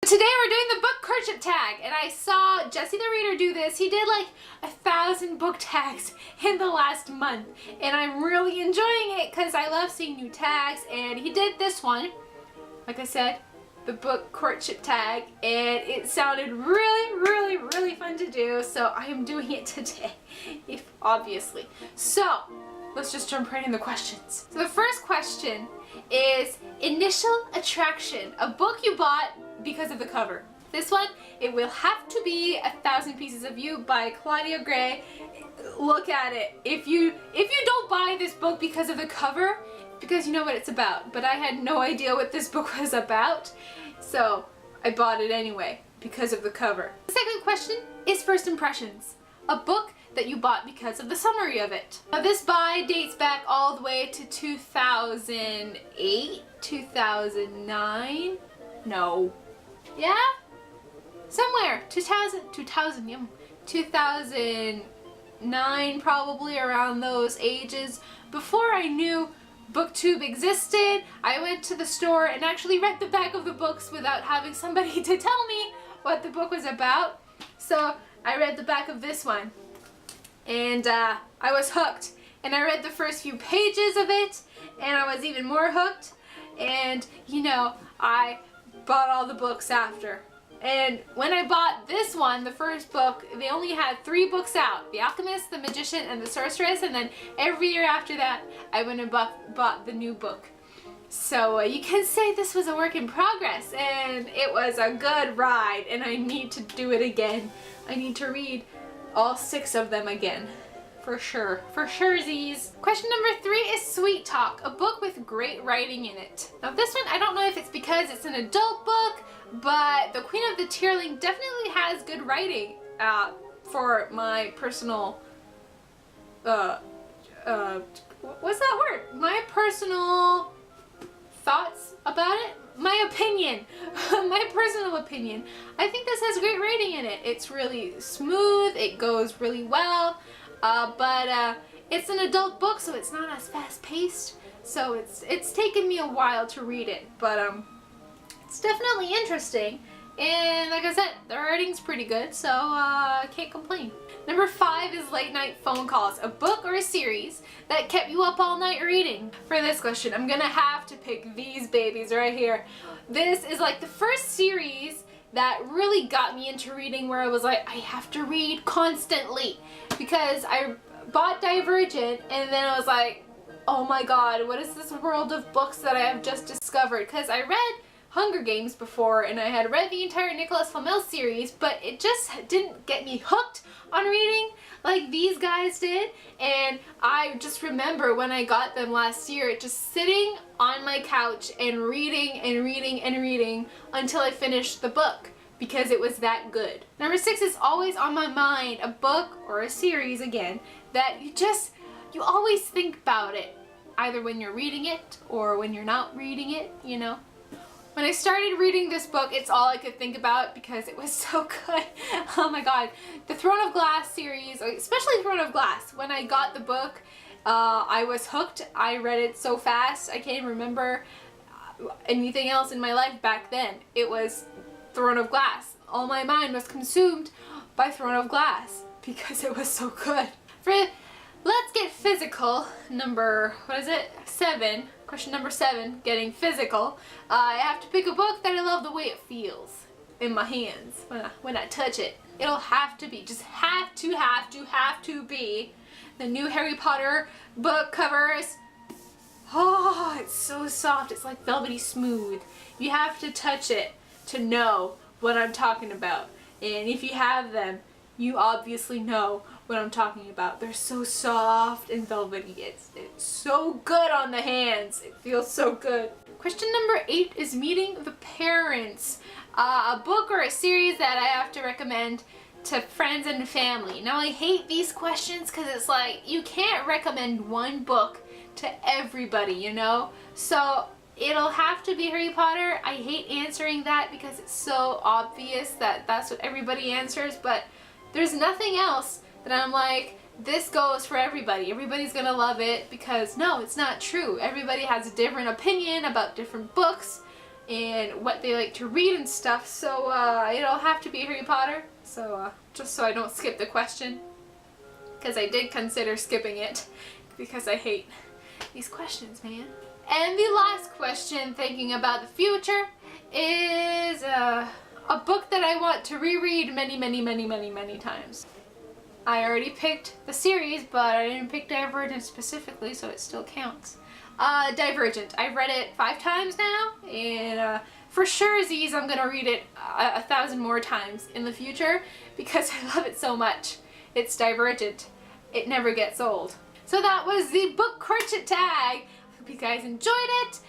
Today we're doing the book Courtship Tag, and I saw Jesse the Reader do this. He did like 1,000 book tags in the last month, and I'm really enjoying it because I love seeing new tags. And he did this one, like I said, the book Courtship Tag, and it sounded really fun to do, so I am doing it today, obviously. So let's just jump right into questions. So the first question is initial attraction, a book you bought because of the cover. This one, it will have to be 1,000 Pieces of You by Claudia Gray. Look at it. If you don't buy this book because of the cover, because you know what it's about, but I had no idea what this book was about, so I bought it anyway because of the cover. The second question is first impressions, a book that you bought because of the summary of it. Now this buy dates back all the way to 2008, 2009, no, yeah? Somewhere, 2009, probably around those ages. Before I knew Booktube existed, I went to the store and actually read the back of the books without having somebody to tell me what the book was about. So I read the back of this one, and I was hooked. And I read the first few pages of it, and I was even more hooked. And you know, I bought all the books after. And when I bought this one, the first book, they only had 3 books out: The Alchemist, The Magician, and The Sorceress. And then every year after that, I went and bought the new book. So you can say this was a work in progress, and it was a good ride, and I need to do it again. I need to read all 6 of them again. For sure. For surezies. Question number 3 is Sweet Talk, a book with great writing in it. Now this one, I don't know if it's because it's an adult book, but The Queen of the Tearling definitely has good writing for my personal, what's that word? My personal thoughts about it? My opinion. My personal opinion. I think this has great writing in it. It's really smooth, it goes really well, but it's an adult book, so it's not as fast-paced, so it's taken me a while to read it, but it's definitely interesting, and like I said, the writing's pretty good, so I can't complain. Number 5 is Late Night Phone Calls, a book or a series that kept you up all night reading. For this question, I'm gonna have to pick these babies right here. This is like the first series that really got me into reading, where I was like, I have to read constantly, because I bought Divergent and then I was like, oh my god, what is this world of books that I have just discovered? Because I read Hunger Games before, and I had read the entire Nicholas Flamel series, but it just didn't get me hooked on reading like these guys did. And I just remember when I got them last year, just sitting on my couch and reading and reading and reading until I finished the book, because it was that good. Number 6 is always on my mind, a book or a series, again, that you always think about it, either when you're reading it or when you're not reading it, you know. When I started reading this book, it's all I could think about because it was so good. Oh my god. The Throne of Glass series, especially Throne of Glass, when I got the book, I was hooked. I read it so fast, I can't remember anything else in my life back then. It was Throne of Glass. All my mind was consumed by Throne of Glass because it was so good. For Let's Get Physical, number, 7. Question number 7, getting physical. I have to pick a book that I love the way it feels in my hands when I touch it. It'll have to be, just have to be the new Harry Potter book covers. Oh, it's so soft. It's like velvety smooth. You have to touch it to know what I'm talking about. And if you have them, you obviously know what I'm talking about. They're so soft and velvety. It's so good on the hands. It feels so good. Question number 8 is Meeting the Parents, a book or a series that I have to recommend to friends and family. Now I hate these questions because it's like you can't recommend one book to everybody, you know? So it'll have to be Harry Potter. I hate answering that because it's so obvious that that's what everybody answers, but there's nothing else that I'm like, this goes for everybody. Everybody's gonna love it, because no, it's not true. Everybody has a different opinion about different books, and what they like to read and stuff, so it'll have to be Harry Potter, so just so I don't skip the question, because I did consider skipping it because I hate these questions, man. And the last question, thinking about the future, is a book that I want to reread many times. I already picked the series, but I didn't pick Divergent specifically, so it still counts. Divergent. I've read it 5 times now, and for sure, Z's, I'm gonna read it 1,000 more times in the future because I love it so much. It's Divergent. It never gets old. So that was the book Courtship Tag. Hope you guys enjoyed it.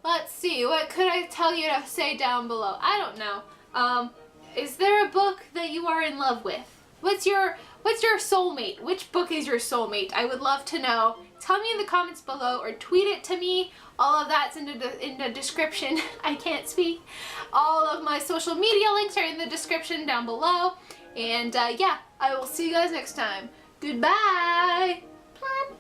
Let's see, what could I tell you to say down below? I don't know. Is there a book that you are in love with? What's your soulmate? Which book is your soulmate? I would love to know. Tell me in the comments below or tweet it to me. All of that's in the description. I can't speak. All of my social media links are in the description down below. And yeah, I will see you guys next time. Goodbye. Plop.